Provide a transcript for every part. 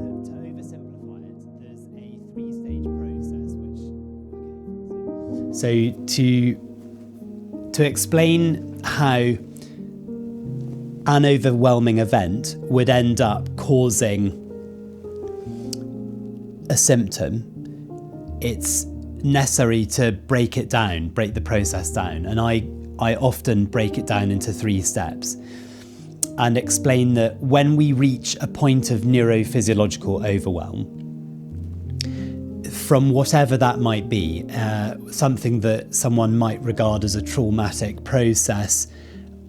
oversimplify it, there's a three-stage process So to explain how an overwhelming event would end up causing a symptom, it's necessary to break the process down. And I often break it down into 3 steps and explain that when we reach a point of neurophysiological overwhelm, from whatever that might be, something that someone might regard as a traumatic process,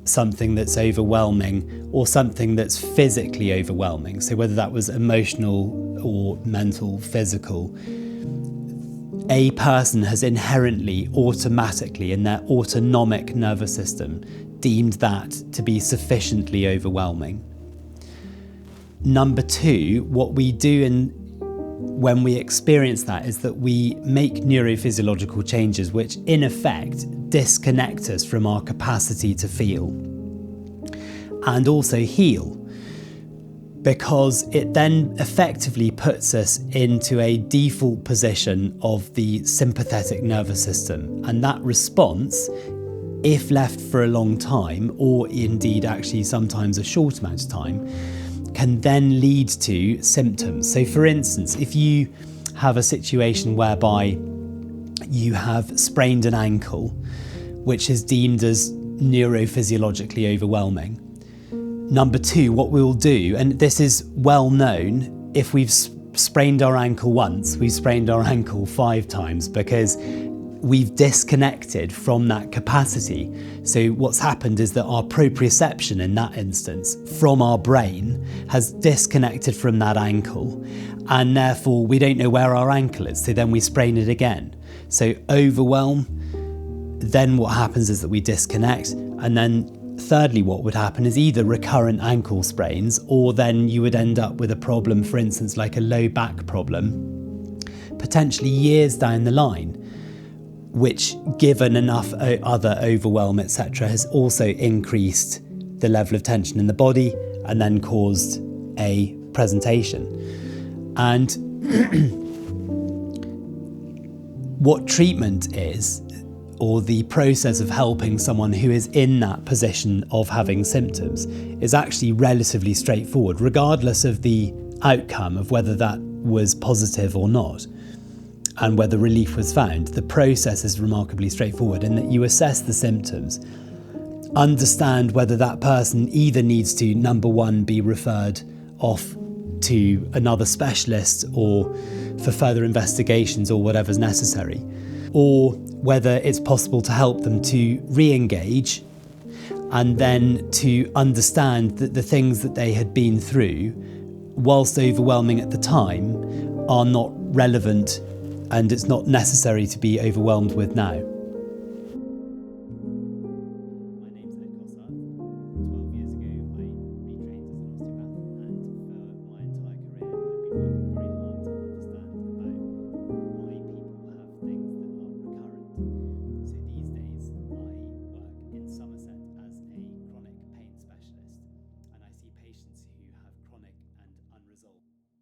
something that's overwhelming, or something that's physically overwhelming, so whether that was emotional or mental, physical, a person has inherently, automatically, in their autonomic nervous system, deemed that to be sufficiently overwhelming. Number 2, what we do when we experience that is that we make neurophysiological changes which in effect disconnect us from our capacity to feel and also heal, because it then effectively puts us into a default position of the sympathetic nervous system, and that response, if left for a long time, or indeed actually sometimes a short amount of time, can then lead to symptoms. So for instance, if you have a situation whereby you have sprained an ankle, which is deemed as neurophysiologically overwhelming, number 2, what we'll do, and this is well known, if we've sprained our ankle once, we've sprained our ankle 5 times, because we've disconnected from that capacity. So what's happened is that our proprioception in that instance from our brain has disconnected from that ankle, and therefore we don't know where our ankle is, so then we sprain it again. So overwhelm, then what happens is that we disconnect, and then thirdly what would happen is either recurrent ankle sprains, or then you would end up with a problem, for instance like a low back problem, potentially years down the line, which, given enough other overwhelm, etc., has also increased the level of tension in the body and then caused a presentation. And what treatment is, or the process of helping someone who is in that position of having symptoms, is actually relatively straightforward, regardless of the outcome of whether that was positive or not, and whether relief was found. The process is remarkably straightforward in that you assess the symptoms, understand whether that person either needs to, number 1, be referred off to another specialist or for further investigations or whatever's necessary, or whether it's possible to help them to re-engage and then to understand that the things that they had been through, whilst overwhelming at the time, are not relevant, and it's not necessary to be overwhelmed with now.